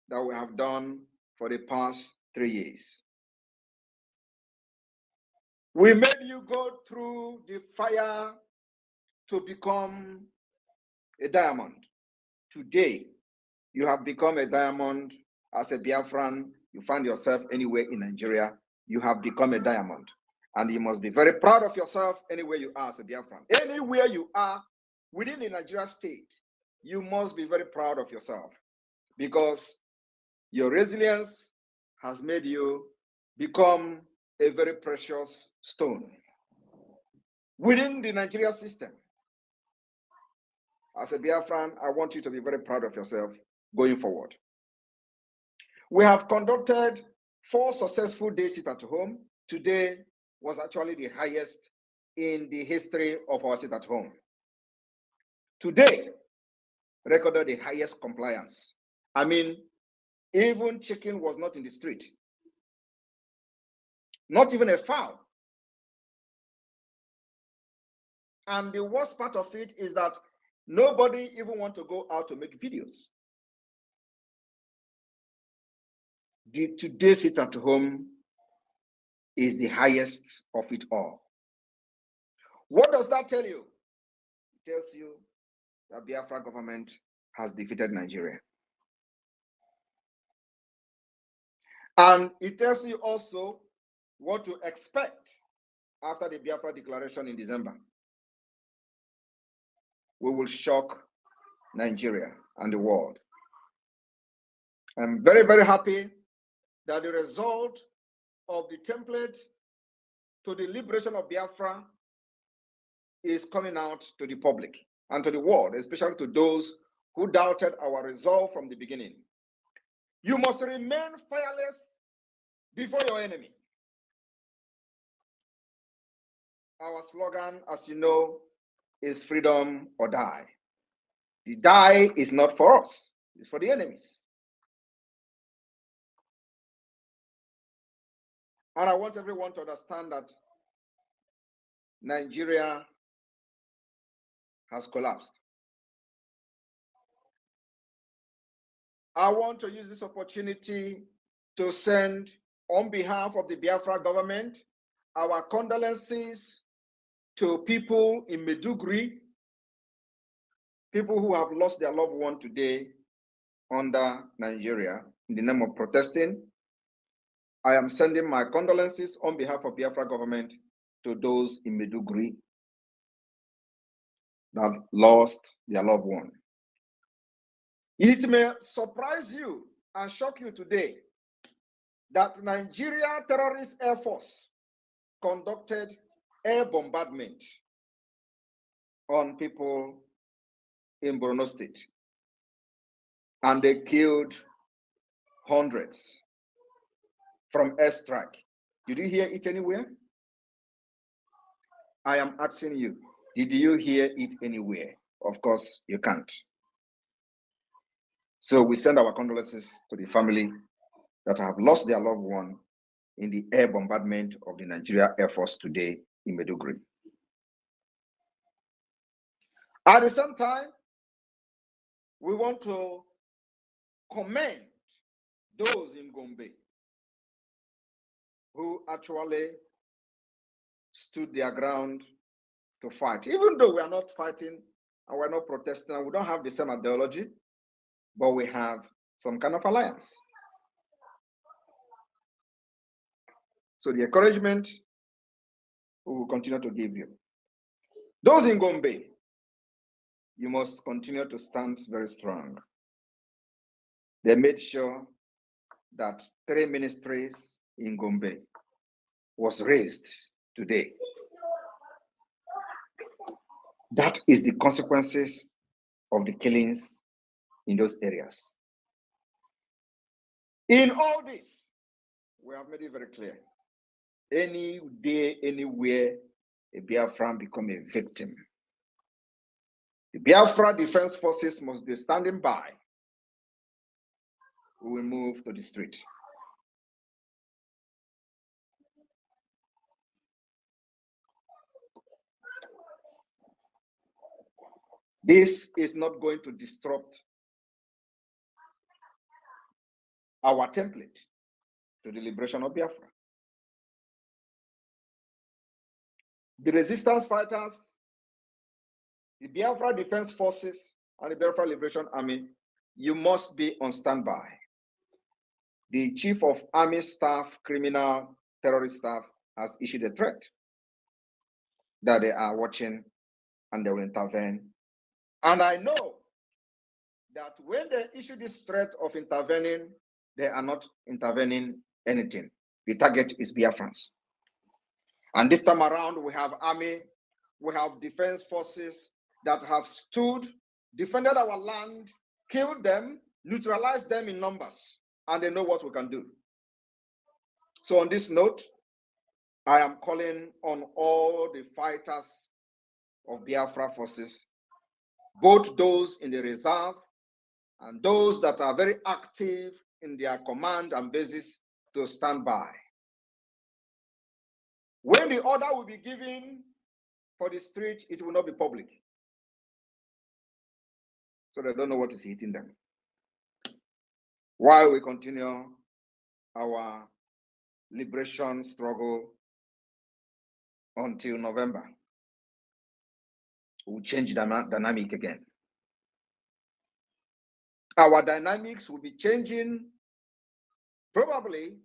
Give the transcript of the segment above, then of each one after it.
that we have done for the past 3 years. We made you go through the fire to become a diamond. Today, you have become a diamond. As a Biafran, you find yourself anywhere in Nigeria, you have become a diamond. And you must be very proud of yourself anywhere you are as a Biafran. Anywhere you are within the Nigeria state, you must be very proud of yourself, because your resilience has made you become a very precious stone within the Nigeria system. As a Biafran, I want you to be very proud of yourself going forward. We have conducted 4 successful days sit at home. Today was actually the highest in the history of our sit at home. Today recorded the highest compliance. I mean, even chicken was not in the street. Not even a fowl. And the worst part of it is that nobody even want to go out to make videos. The today sit at home is the highest of it all. What does that tell you? It tells you that Biafra government has defeated Nigeria. And it tells you also what to expect after the Biafra declaration in December. We will shock Nigeria and the world. I'm very, very happy that the result of the template to the liberation of Biafra is coming out to the public and to the world, especially to those who doubted our resolve from the beginning. You must remain fearless before your enemy. Our slogan, as you know, is freedom or die. The die is not for us, it's for the enemies. And I want everyone to understand that Nigeria has collapsed. I want to use this opportunity to send, on behalf of the Biafra government, our condolences to people in Maiduguri, people who have lost their loved one today under Nigeria in the name of protesting. I am sending my condolences on behalf of Biafra government to those in Maiduguri that lost their loved one. It may surprise you and shock you today that Nigeria Terrorist Air Force conducted air bombardment on people in Borno State, and they killed hundreds from airstrike. Did you hear it anywhere? I am asking you, did you hear it anywhere? Of course, you can't. So we send our condolences to the family that have lost their loved one in the air bombardment of the Nigeria Air Force today in Maiduguri. At the same time, we want to commend those in Gombe who actually stood their ground to fight. Even though we are not fighting and we're not protesting and we don't have the same ideology, but we have some kind of alliance. So the encouragement we will continue to give you. Those in Gombe, you must continue to stand very strong. They made sure that 3 ministries in Gombe was raised today. That is the consequences of the killings in those areas. In all this, we have made it very clear. Any day, anywhere, a Biafran become a victim, the Biafra Defense Forces must be standing by. We will move to the street. This is not going to disrupt our template to the liberation of Biafra. The resistance fighters, the Biafra Defense Forces, and the Biafra Liberation Army, you must be on standby. The Chief of Army Staff, Criminal Terrorist Staff, has issued a threat that they are watching and they will intervene. And I know that when they issue this threat of intervening, they are not intervening anything. The target is Biafrans. And this time around, we have army, we have defense forces that have stood, defended our land, killed them, neutralized them in numbers, and they know what we can do. So on this note, I am calling on all the fighters of Biafra forces, both those in the reserve and those that are very active in their command and bases, to stand by. When the order will be given for the street, it will not be public. So they don't know what is hitting them. While we continue our liberation struggle until November, we'll change the dynamic again. Our dynamics will be changing probably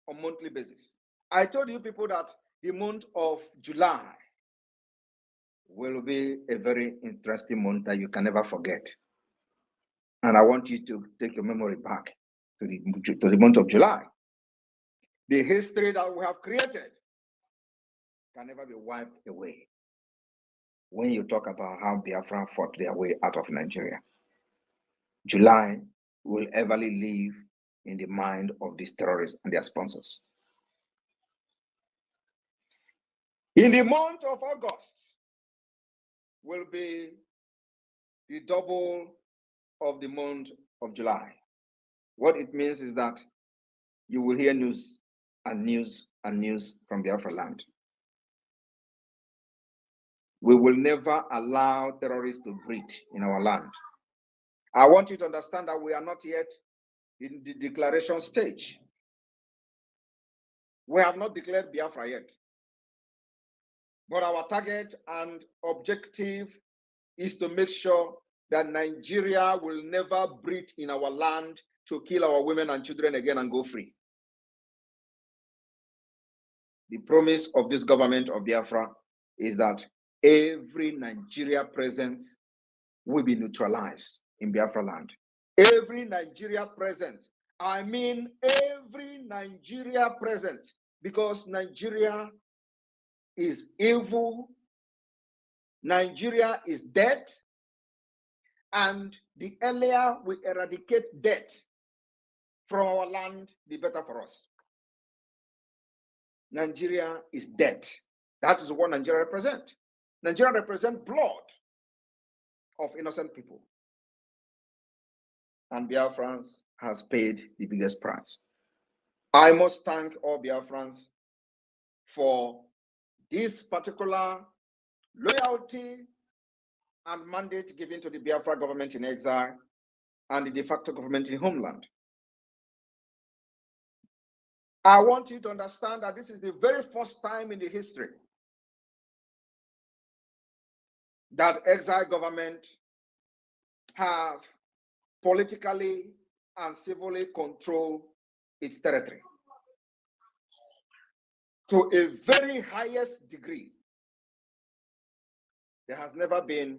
on a monthly basis. I told you people that the month of July will be a very interesting month that you can never forget. And I want you to take your memory back to the month of July. The history that we have created can never be wiped away when you talk about how Biafra fought their way out of Nigeria. July will everly live in the mind of these terrorists and their sponsors. In the month of August will be the double of the month of July. What it means is that you will hear news and news and news from Biafra land. We will never allow terrorists to breathe in our land. I want you to understand that we are not yet in the declaration stage. We have not declared Biafra yet. But our target and objective is to make sure that Nigeria will never breathe in our land to kill our women and children again and go free. The promise of this government of Biafra is that every Nigeria present will be neutralized in Biafra land. Every Nigeria present. I mean every Nigeria present, because Nigeria is evil, Nigeria is dead, and the earlier we eradicate death from our land, the better for us. Nigeria is dead. That is what Nigeria represents. Nigeria represents blood of innocent people. And Biafrans has paid the biggest price. I must thank all Biafrans for this particular loyalty and mandate given to the Biafra government in exile and the de facto government in homeland. I want you to understand that this is the very first time in the history that exile government have politically and civilly controlled its territory to a very highest degree. There has never been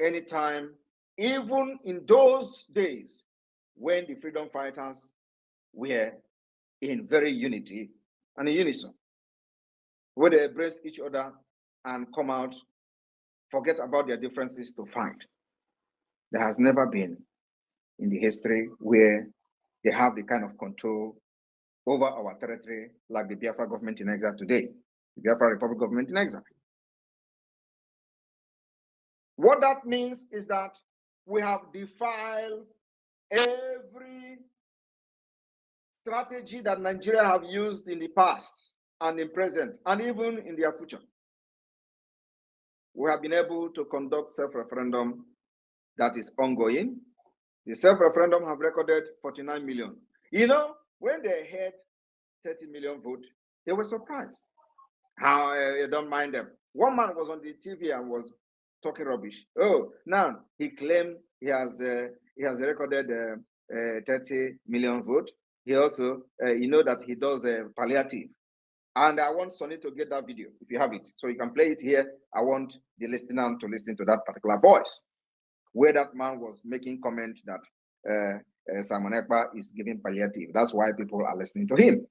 any time, even in those days when the freedom fighters were in very unity and in unison, where they embrace each other and come out, forget about their differences to fight. There has never been in the history where they have the kind of control over our territory like the Biafra government in exile today, the Biafra Republic government in exile. What that means is that we have defiled every strategy that Nigeria have used in the past and in present, and even in their future. We have been able to conduct self-referendum that is ongoing. The self-referendum have recorded 49 million. You know, when they heard 30 million vote, they were surprised. How you don't mind them. One man was on the TV and was talking rubbish. Oh, now he claimed he has recorded 30 million vote. He also, you know, that he does palliative. And I want Sonny to get that video if you have it, so you can play it here. I want the listener to listen to that particular voice, where that man was making comment that Simon Ekpa is giving palliative. That's why people are listening to him.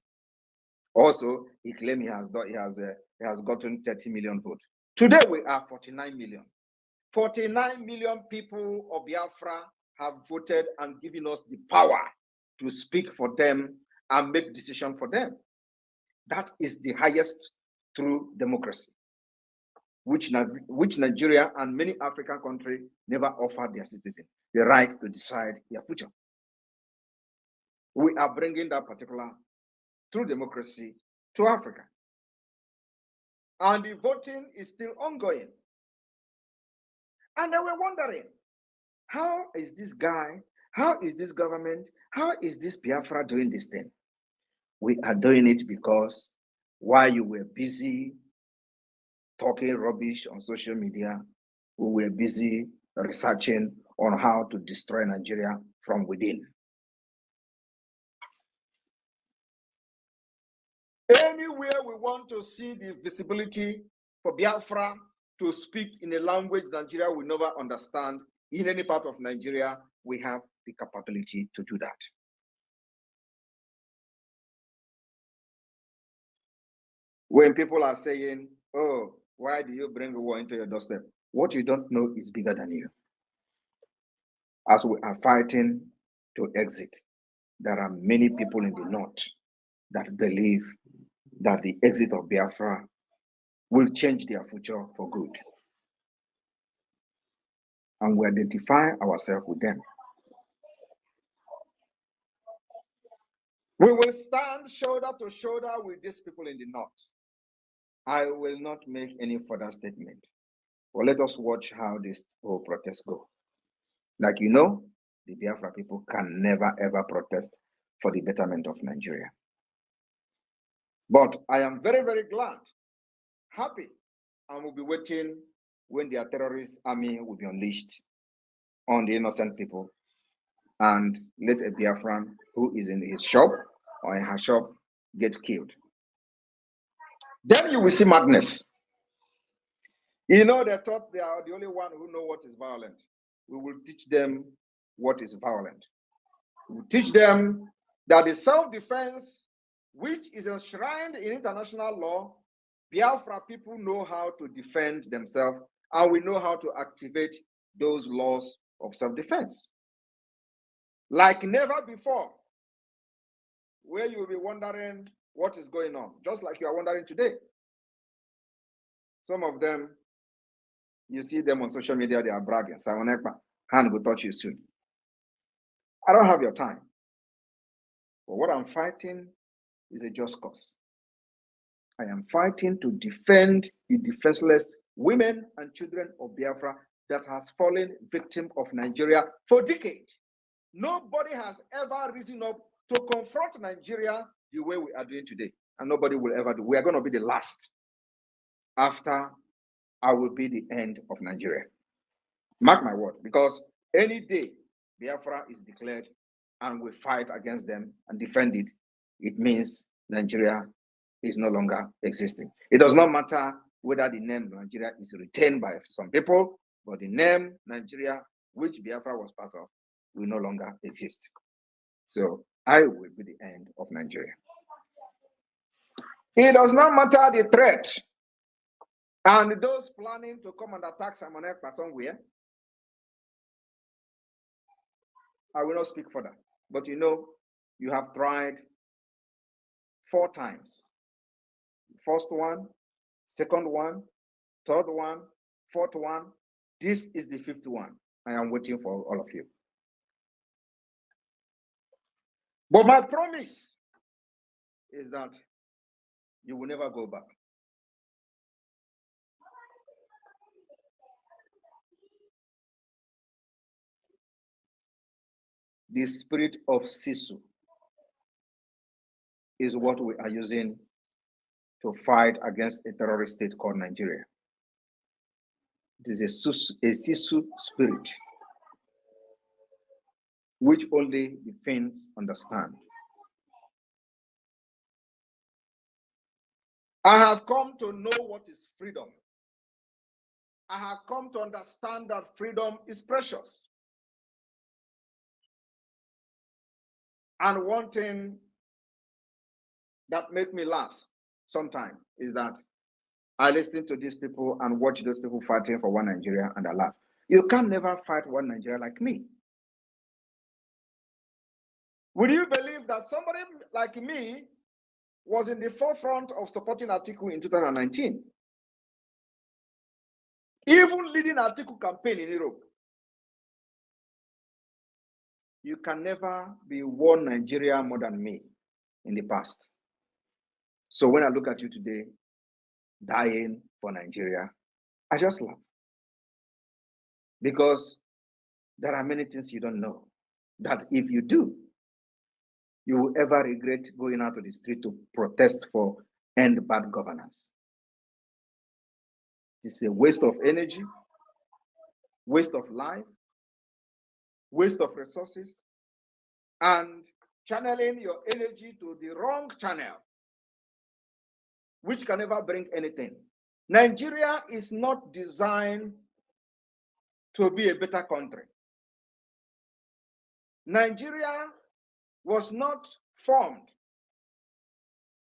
Also, he claimed he has gotten 30 million votes. Today we are 49 million. 49 million people of Biafra have voted and given us the power to speak for them and make decisions for them. That is the highest true democracy, which Nigeria and many African countries never offer their citizens the right to decide their future. We are bringing that particular true democracy to Africa. And the voting is still ongoing. And they were wondering, how is this guy, how is this government, how is this Biafra doing this thing? We are doing it because while you were busy talking rubbish on social media, we were busy researching on how to destroy Nigeria from within. Anywhere we want to see the visibility for Biafra to speak in a language Nigeria will never understand, in any part of Nigeria, we have the capability to do that. When people are saying, oh, why do you bring war into your doorstep? What you don't know is bigger than you. As we are fighting to exit, there are many people in the north that believe that the exit of Biafra will change their future for good. And we identify ourselves with them. We will stand shoulder to shoulder with these people in the north. I will not make any further statement. But let us watch how this whole protest goes. Like you know, the Biafra people can never ever protest for the betterment of Nigeria. But I am very, very glad, happy, and will be waiting when their terrorist army will be unleashed on the innocent people and let a Biafran who is in his shop or in her shop get killed. Then you will see madness. You know, they thought they are the only one who know what is violent. We will teach them what is violent. We will teach them that the self-defense, which is enshrined in international law, Biafra people know how to defend themselves, and we know how to activate those laws of self-defense. Like never before, where you will be wondering what is going on, just like you are wondering today. Some of them, you see them on social media, they are bragging. Simon Ekpa, hand will touch you soon. I don't have your time. But what I'm fighting is a just cause. I am fighting to defend the defenseless women and children of Biafra that has fallen victim of Nigeria for decades. Nobody has ever risen up to confront Nigeria the way we are doing today. And nobody will ever do. We are going to be the last. After I will be the end of Nigeria. Mark my word, because any day Biafra is declared and we fight against them and defend it, it means Nigeria is no longer existing. It does not matter whether the name Nigeria is retained by some people, but the name Nigeria, which Biafra was part of, will no longer exist. So I will be the end of Nigeria. It does not matter the threat. And those planning to come and attack Simon Ekpa somewhere, I will not speak further. But you know, you have tried 4 times. First one, second one, third one, fourth one. This is the 5th one. I am waiting for all of you. But my promise is that you will never go back. The spirit of Sisu is what we are using to fight against a terrorist state called Nigeria. It is a Sisu spirit, which only the Finns understand. I have come to know what is freedom. I have come to understand that freedom is precious. And one thing that makes me laugh sometimes is that I listen to these people and watch those people fighting for one Nigeria and I laugh. You can never fight one Nigeria like me. Would you believe that somebody like me was in the forefront of supporting Atiku in 2019? Even leading Atiku campaign in Europe. You can never be one Nigeria more than me in the past. So when I look at you today, dying for Nigeria, I just laugh. Because there are many things you don't know that if you do, you will ever regret going out to the street to protest for end bad governance. It's a waste of energy, waste of life, waste of resources, and channeling your energy to the wrong channel, which can never bring anything. Nigeria is not designed to be a better country. Nigeria was not formed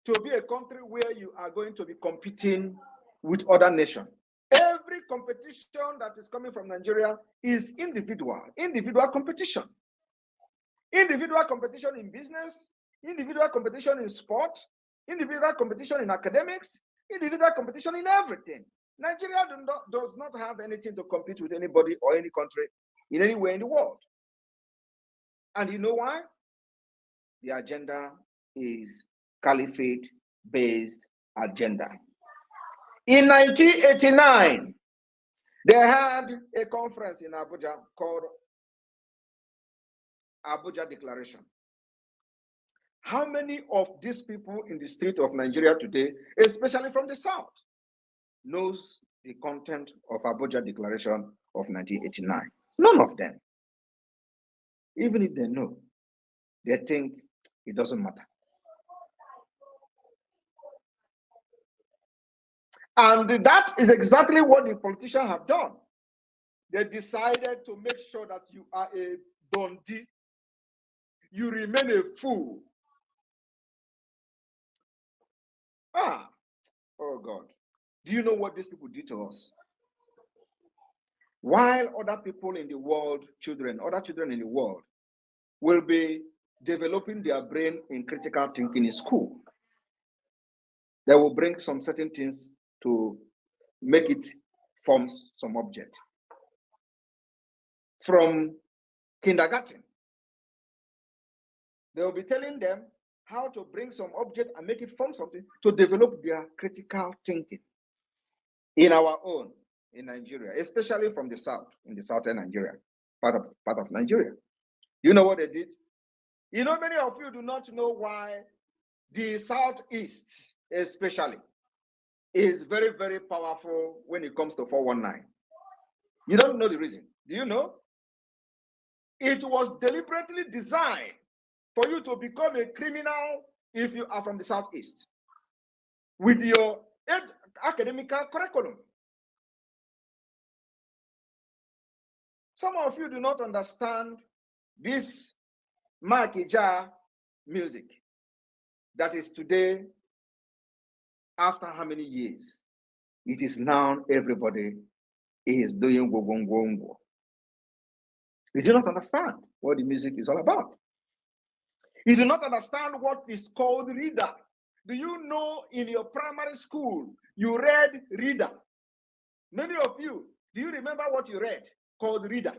to be a country where you are going to be competing with other nations. Every competition that is coming from Nigeria is individual competition. Individual competition in business, individual competition in sport, individual competition in academics, individual competition in everything. Nigeria does not have anything to compete with anybody or any country in anywhere in the world. And you know why? The agenda is caliphate-based agenda. In 1989, they had a conference in Abuja called Abuja Declaration. How many of these people in the street of Nigeria today, especially from the South, knows the content of Abuja Declaration of 1989? None of them. Even if they know, they think it doesn't matter. And that is exactly what the politicians have done. They decided to make sure that you are a dundee. You remain a fool. Oh God. Do you know what these people did to us? While other people in the world, other children in the world will be developing their brain in critical thinking in school, they will bring some certain things to make it form some object. From kindergarten, they will be telling them how to bring some object and make it form something to develop their critical thinking. In our own, in Nigeria, especially from the South, in the southern Nigeria, part of Nigeria. You know what they did? You know, many of you do not know why the Southeast, especially, is very, very powerful when it comes to 419. You don't know the reason. Do you know? It was deliberately designed for you to become a criminal if you are from the Southeast with your academic curriculum. Some of you do not understand this Makija music that is today, after how many years? It is now everybody is doing go. You do not understand what the music is all about. You do not understand what is called reader. Do you know in your primary school, you read reader? Many of you, do you remember what you read called reader?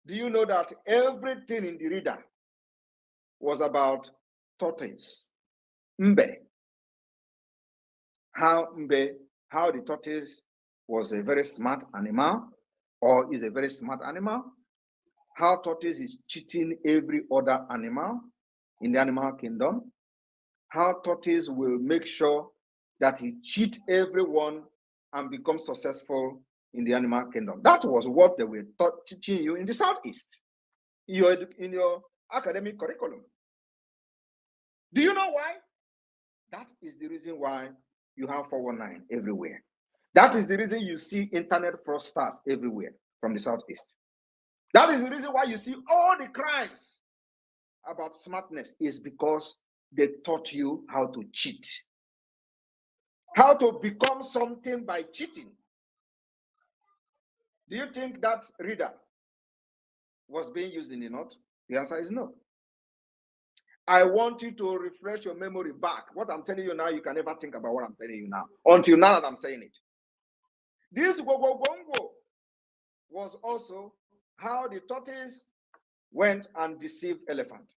Do you know that everything in the reader was about tortoise? Mbe. How the tortoise was a very smart animal or is a very smart animal. How tortoise is cheating every other animal. in the animal kingdom, how tortoise will make sure that he cheat everyone and become successful in the animal kingdom. That was what they were teaching you in the Southeast, in your academic curriculum. Do you know why? That is the reason why you have 419 everywhere. That is the reason you see internet fraudsters everywhere from the Southeast. That is the reason why you see all the crimes about smartness, is because they taught you how to cheat, how to become something by cheating. Do you think that reader was being used in the North? The answer is no. I want you to refresh your memory back. What I'm telling you now, you can never think about what I'm telling you now, until now that I'm saying it. This Gogo was also how the tortoise went and deceived elephant.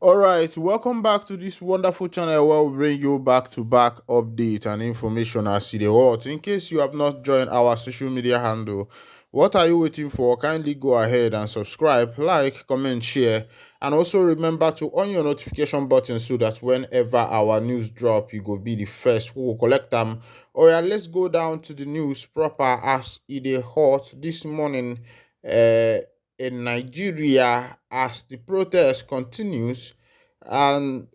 All right, welcome back to this wonderful channel where we bring you back-to-back updates and information as the world. In case you have not joined our social media handle, what are you waiting for? Kindly go ahead and subscribe, like, comment, share, and also remember to on your notification button so that whenever our news drop, you go be the first who will collect them. All right, let's go down to the news proper as it is hot this morning. In Nigeria, as the protest continues, and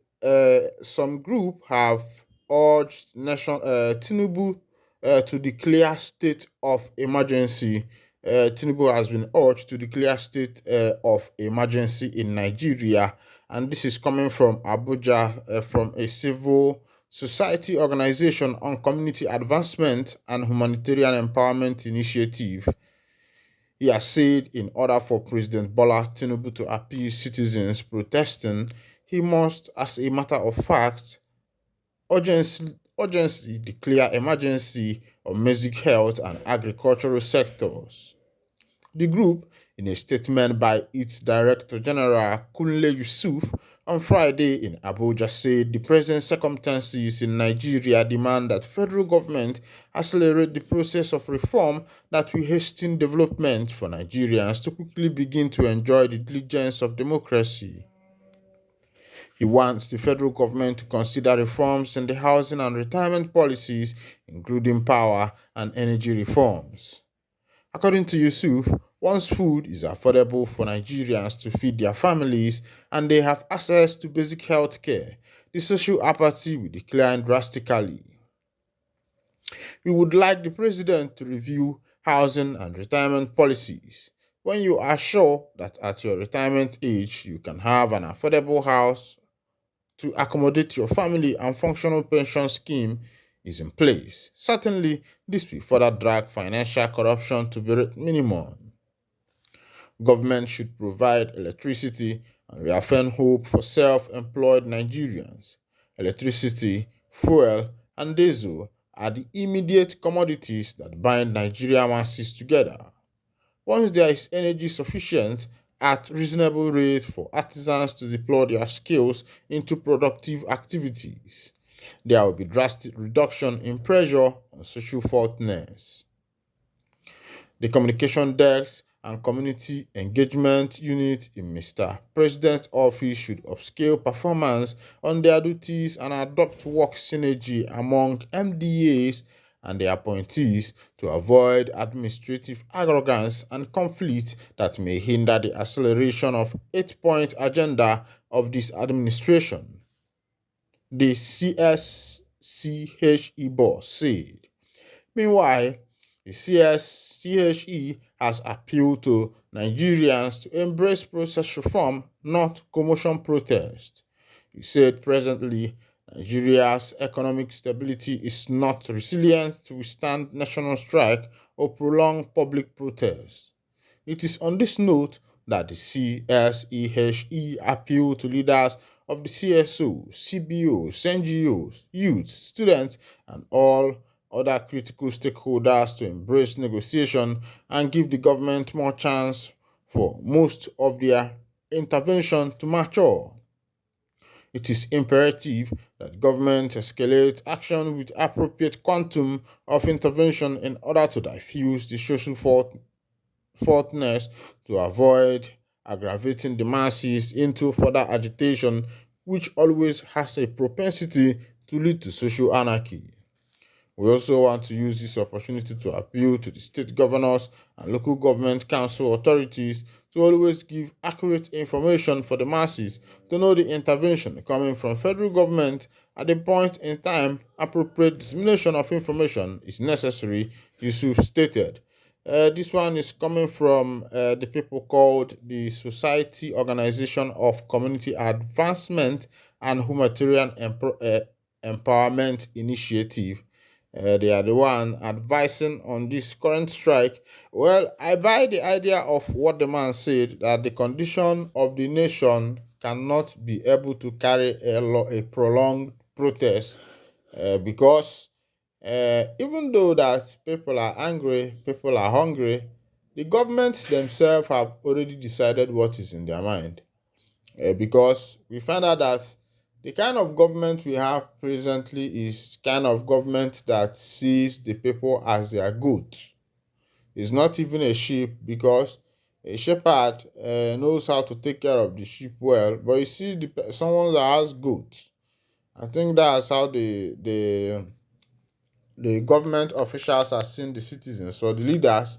some group have urged Tinubu to declare state of emergency. Tinubu has been urged to declare state of emergency in Nigeria, and this is coming from Abuja, from a civil society organization on community advancement and humanitarian empowerment initiative. He has said in order for President Bola Tinubu to appease citizens protesting, he must, as a matter of fact, urgently declare emergency on basic health and agricultural sectors. The group, in a statement by its Director General Kunle Yusuf on Friday in Abuja, said the present circumstances in Nigeria demand that federal government accelerate the process of reform that will hasten development for Nigerians to quickly begin to enjoy the diligence of democracy. He wants the federal government to consider reforms in the housing and retirement policies, including power and energy reforms. According to Yusuf, once food is affordable for Nigerians to feed their families and they have access to basic health care, the social apathy will decline drastically. We would like the president to review housing and retirement policies. When you are sure that at your retirement age you can have an affordable house to accommodate your family and functional pension scheme is in place. Certainly, this will further drag financial corruption to the minimum. Government should provide electricity and reaffirm hope for self-employed Nigerians. Electricity, fuel, and diesel are the immediate commodities that bind Nigerian masses together. Once there is energy sufficient at reasonable rate for artisans to deploy their skills into productive activities, there will be drastic reduction in pressure on social faultness. The communication desk and community engagement unit in Mr. President's office should upscale performance on their duties and adopt work synergy among MDAs and their appointees to avoid administrative arrogance and conflict that may hinder the acceleration of 8-point agenda of this administration, the CSCHE boss said. Meanwhile, the CSCHE has appealed to Nigerians to embrace process reform, not commotion protest. He said presently, Nigeria's economic stability is not resilient to withstand national strike or prolonged public protest. It is on this note that the CSEHE appealed to leaders of the CSO, CBOs, NGOs, youth, students, and all other critical stakeholders to embrace negotiation and give the government more chance for most of their intervention to mature. It is imperative that government escalate action with appropriate quantum of intervention in order to diffuse the social faultness to avoid aggravating the masses into further agitation, which always has a propensity to lead to social anarchy. We also want to use this opportunity to appeal to the state governors and local government council authorities to always give accurate information for the masses to know the intervention coming from federal government at the point in time appropriate dissemination of information is necessary, Yusuf stated. This one is coming from the people called the Society Organization of Community Advancement and Humanitarian Empowerment Initiative. They are the one advising on this current strike. Well, I buy the idea of what the man said that the condition of the nation cannot be able to carry a prolonged protest because even though that people are angry, people are hungry, the governments themselves have already decided what is in their mind. Because we find out that the kind of government we have presently is kind of government that sees the people as their goat. It's not even a sheep because a shepherd knows how to take care of the sheep well, but you see someone that has goats. I think that's how the government officials are seeing the citizens or the leaders,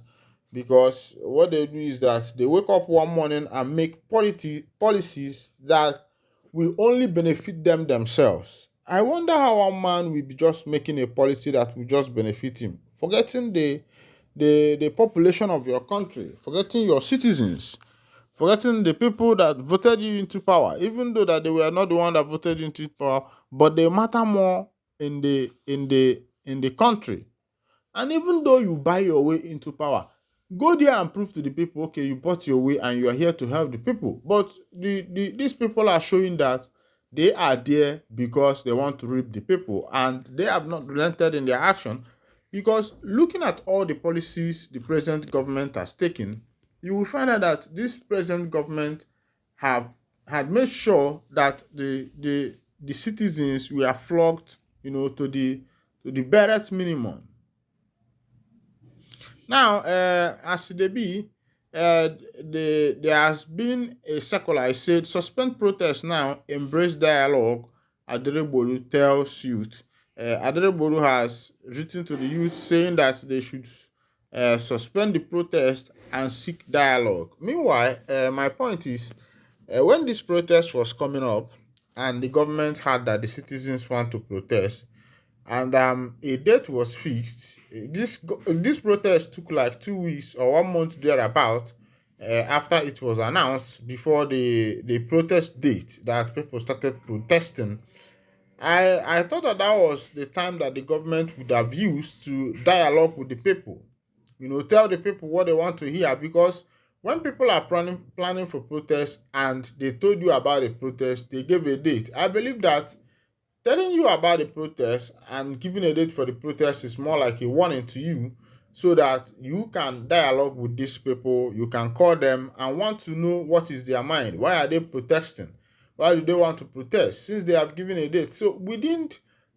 because what they do is that they wake up one morning and make policies that will only benefit them themselves. I wonder how a man will be just making a policy that will just benefit him, forgetting the population of your country, forgetting your citizens, forgetting the people that voted you into power, even though that they were not the one that voted you into power, but they matter more in the country. And even though you buy your way into power, go there and prove to the people, okay, you bought your way and you are here to help the people. But these people are showing that they are there because they want to reap the people, and they have not relented in their action. Because looking at all the policies the present government has taken, you will find out that this present government have had made sure that the citizens were flogged, to the barest minimum. Now, as it dey be, there has been a circular. I said, suspend protest now, embrace dialogue. Adereboru tells youth. Adereboru has written to the youth saying that they should suspend the protest and seek dialogue. Meanwhile, my point is, when this protest was coming up and the government had that the citizens want to protest, and a date was fixed. This protest took like 2 weeks or 1 month thereabout after it was announced before the protest date that people started protesting. I thought that was the time that the government would have used to dialogue with the people, tell the people what they want to hear, because when people are planning for protest and they told you about the protest, they gave a date. I believe that telling you about the protest and giving a date for the protest is more like a warning to you, so that you can dialogue with these people. You can call them and want to know what is their mind. Why are they protesting? Why do they want to protest since they have given a date? So within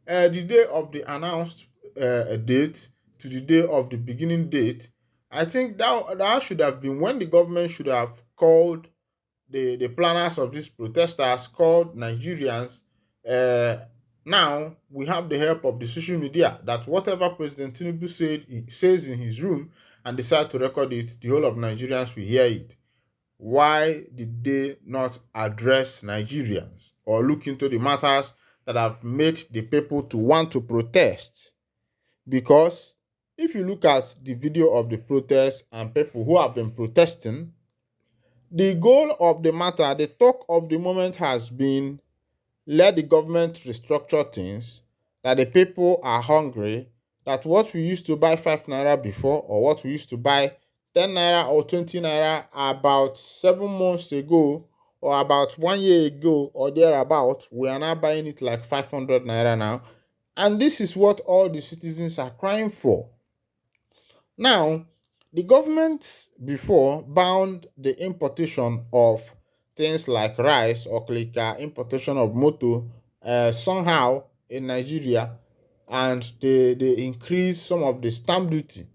the day of the announced date to the day of the beginning date, I think that should have been when the government should have called the planners of these protesters, called Nigerians. Now we have the help of the social media that whatever President Tinubu says in his room and decide to record it, the whole of Nigerians will hear it. Why did they not address Nigerians or look into the matters that have made the people to want to protest? Because if you look at the video of the protest and people who have been protesting, the goal of the matter, the talk of the moment has been, let the government restructure things, that the people are hungry, that what we used to buy 5 naira before, or what we used to buy 10 naira or 20 naira about 7 months ago, or about 1 year ago, or thereabout, we are now buying it like 500 naira now. And this is what all the citizens are crying for. Now, the government before bound the importation of things like rice or clicker, importation of motor, somehow in Nigeria, and they increase some of the stamp duty.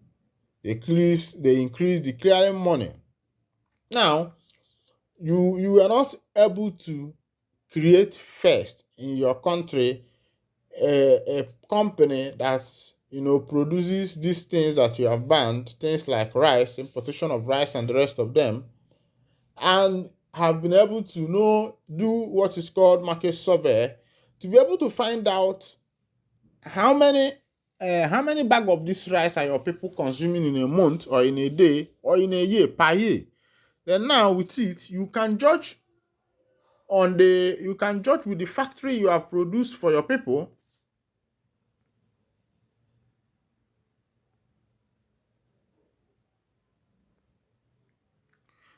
They increase the clearing money. Now, you were not able to create first in your country a company that produces these things that you have banned, things like rice, importation of rice and the rest of them, and have been able to do what is called market survey to be able to find out how many bag of this rice are your people consuming in a month or in a day or in a year per year. Then now with it, you can judge with the factory you have produced for your people.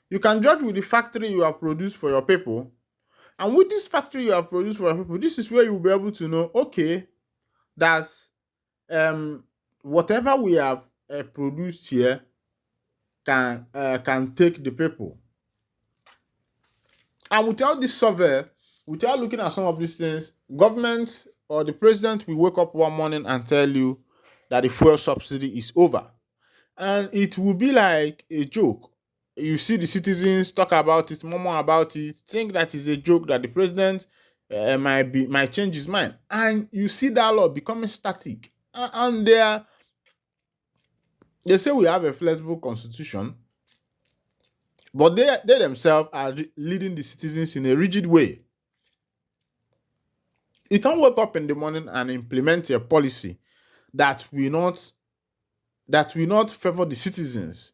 You can judge with the factory you have produced for your people. And with this factory you have produced for your people, this is where you'll be able to know, okay, that whatever we have produced here can take the people. And without this survey, without looking at some of these things, government or the president will wake up one morning and tell you that the fuel subsidy is over. And it will be like a joke. You see the citizens talk about it, murmur about it, think that is a joke, that the president might change his mind. And you see that law becoming static. And they say we have a flexible constitution, but they themselves are leading the citizens in a rigid way. You can't wake up in the morning and implement a policy that will not favor the citizens.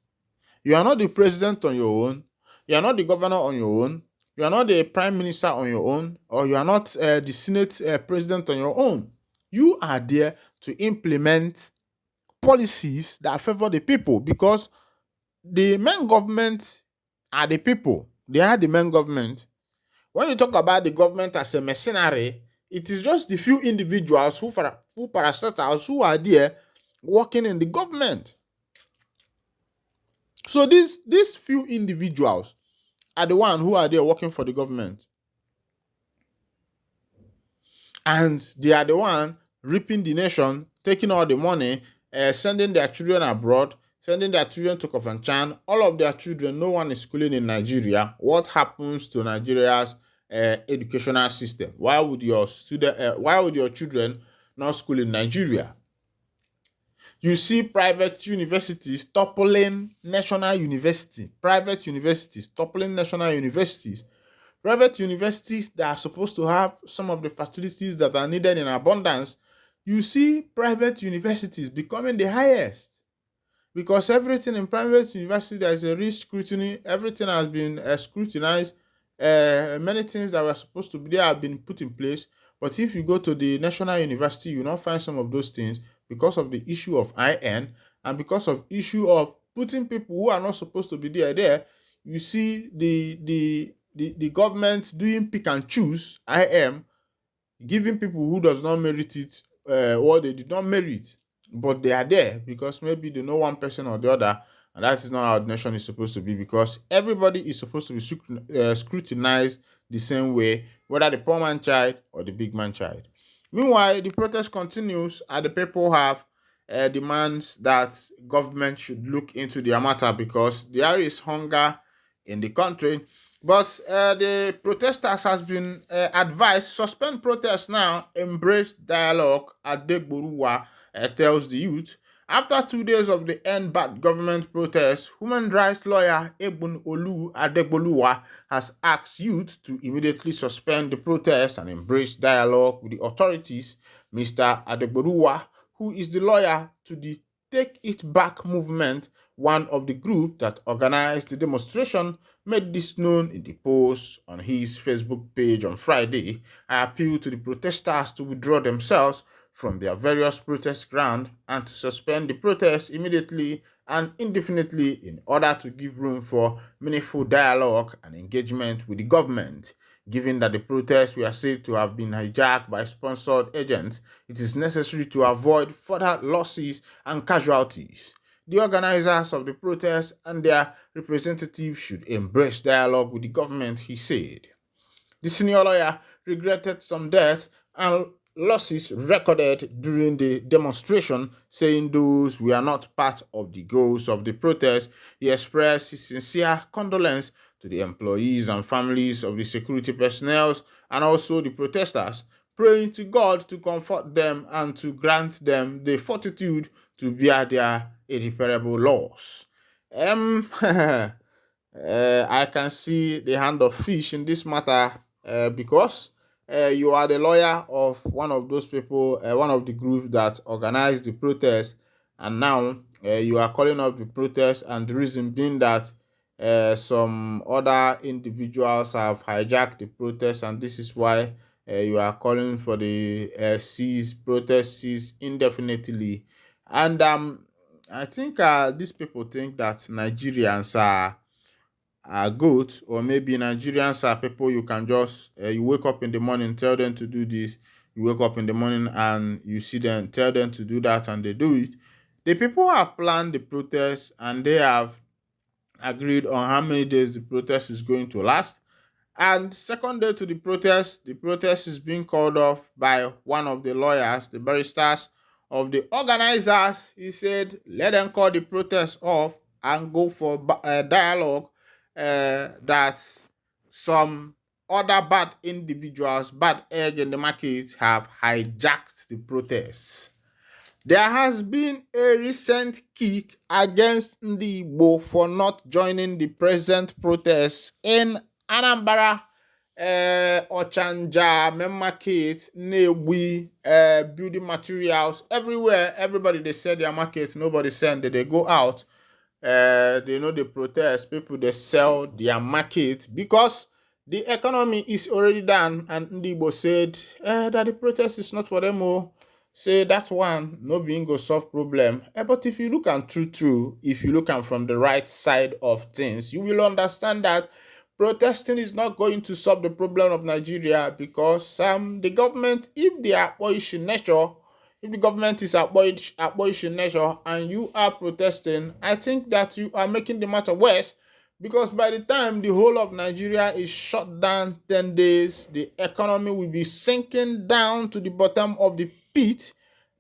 You are not the president on your own. You are not the governor on your own. You are not the prime minister on your own, or you are not the senate president on your own. You are there to implement policies that favor the people, because the main government are the people. They are the main government. When you talk about the government as a mercenary, it is just the few individuals who parastatals who are there working in the government. So these few individuals are the one who are there working for the government. And they are the one reaping the nation, taking all the money, sending their children abroad, sending their children to Kofanchan. All of their children, no one is schooling in Nigeria. What happens to Nigeria's educational system? Why would your children not school in Nigeria? You see private universities toppling national university. Private universities toppling national universities. Private universities that are supposed to have some of the facilities that are needed in abundance. You see private universities becoming the highest. Because everything in private university, there is a risk scrutiny. Everything has been scrutinized. Many things that were supposed to be there have been put in place. But if you go to the national university, you will not find some of those things, because of the issue of IN and because of issue of putting people who are not supposed to be there. You see the government doing pick and choose IM, giving people who does not merit it what they did not merit, but they are there because maybe they know one person or the other. And that is not how the nation is supposed to be, because everybody is supposed to be scrutinized the same way, whether the poor man child or the big man child. Meanwhile, the protest continues and the people have demands that government should look into their matter, because there is hunger in the country. But the protesters has been advised, suspend protests now, embrace dialogue. Adegboruwa tells the youth. After 2 days of the End Bad Government protest, human rights lawyer Ebun Olu Adegboluwa has asked youth to immediately suspend the protest and embrace dialogue with the authorities. Mr. Adegboruwa, who is the lawyer to the Take It Back movement, one of the group that organized the demonstration, made this known in the post on his Facebook page on Friday. I appeal to the protesters to withdraw themselves from their various protest grounds and to suspend the protests immediately and indefinitely in order to give room for meaningful dialogue and engagement with the government. Given that the protests were said to have been hijacked by sponsored agents, it is necessary to avoid further losses and casualties. The organizers of the protest and their representatives should embrace dialogue with the government, he said. The senior lawyer regretted some deaths and losses recorded during the demonstration, saying those were not part of the goals of the protest. He expressed his sincere condolence to the employees and families of the security personnel and also the protesters, praying to God to comfort them and to grant them the fortitude to bear their irreparable loss. I can see the hand of fish in this matter because you are the lawyer of one of those people, one of the groups that organized the protest, and now you are calling off the protest, and the reason being that some other individuals have hijacked the protest, and this is why you are calling for the protest cease indefinitely. And I think these people think that Nigerians are good, or maybe Nigerians are people you can just you wake up in the morning, tell them to do this, you wake up in the morning and you see them, tell them to do that, and they do it. The people have planned the protest and they have agreed on how many days the protest is going to last. And second day to the protest is being called off by one of the lawyers, the barristers of the organizers. He said, let them call the protest off and go for a dialogue that some other bad individuals, bad egg in the market have hijacked the protests. There has been a recent kick against Ndigbo for not joining the present protests in Anambra, Ochanja, Main Market, Newi, building materials, everywhere. Everybody, they sell their markets, nobody send, they go out. They know they protest, people, they sell their market because the economy is already done, and Ndigbo said that the protest is not for them all. Say that one no being go solve problem. But if you look and true, if you look and from the right side of things, you will understand that protesting is not going to solve the problem of Nigeria because the government, if they are abolishing nature, if the government is abolishing nature and you are protesting, I think that you are making the matter worse. Because by the time the whole of Nigeria is shut down 10 days, the economy will be sinking down to the bottom of the pit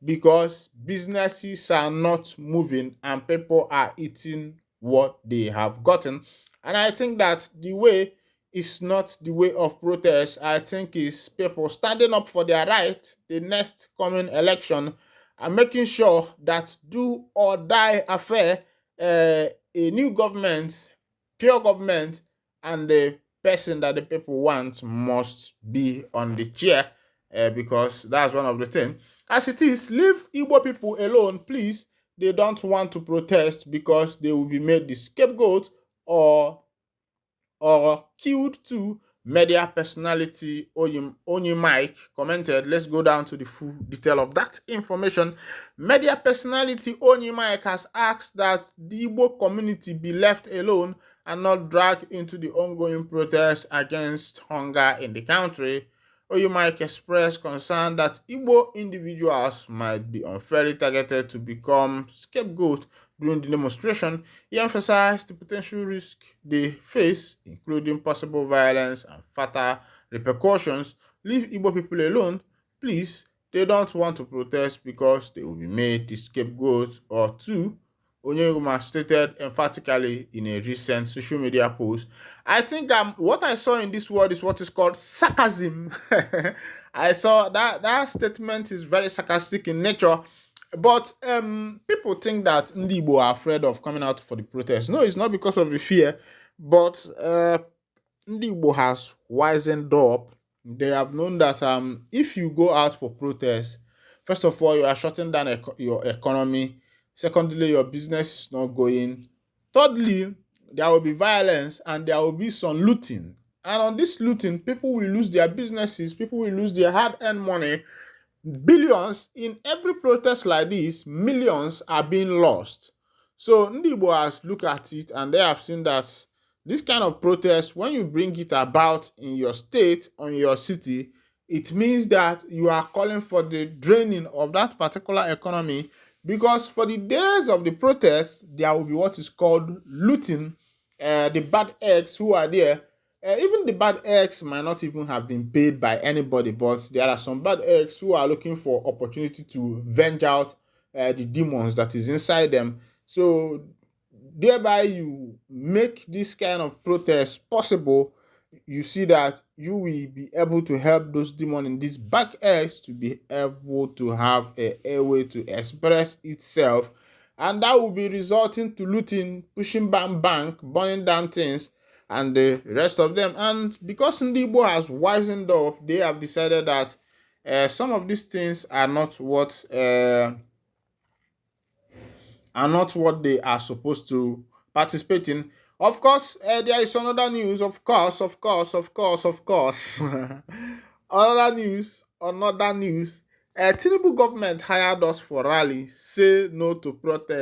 because businesses are not moving and people are eating what they have gotten. And I think that the way is not the way of protest. I think is people standing up for their right the next coming election and making sure that do or die affair, a new government, pure government, and the person that the people want must be on the chair because that's one of the things. As it is, leave Igbo people alone, please. They don't want to protest because they will be made the scapegoat or killed too. Media personality Onyi Mike commented. Let's go down to the full detail of that information. Media personality Onyi Mike has asked that the Igbo community be left alone and not dragged into the ongoing protests against hunger in the country. Onyi Mike expressed concern that Igbo individuals might be unfairly targeted to become scapegoats during the demonstration. He emphasized the potential risk they face, including possible violence and fatal repercussions. Leave Igbo people alone, please. They don't want to protest because they will be made the scapegoat or two, Onyeguma stated emphatically in a recent social media post. I think what I saw in this word is what is called sarcasm. I saw that statement is very sarcastic in nature. But people think that Ndigbo are afraid of coming out for the protest. No, it's not because of the fear, but Ndigbo has wisened up. They have known that if you go out for protest, first of all, you are shutting down your economy. Secondly, your business is not going. Thirdly, there will be violence and there will be some looting. And on this looting, people will lose their businesses, people will lose their hard-earned money. Billions in every protest like this, millions are being lost. So Ndigbo has looked at it and they have seen that this kind of protest, when you bring it about in your state or in your city, it means that you are calling for the draining of that particular economy, because for the days of the protest, there will be what is called looting. The bad eggs who are there, even the bad eggs might not even have been paid by anybody, but there are some bad eggs who are looking for opportunity to venge out the demons that is inside them. So thereby you make this kind of protest possible. You see that you will be able to help those demons in these back areas to be able to have a way to express itself, and that will be resulting to looting, pushing back bank, burning down things, and the rest of them. And because Ndigbo has wisened up, they have decided that some of these things are not what they are supposed to participate in. Of course, there is another news. Of course. Another news. Tinubu government hired us for rally. Say no to protest.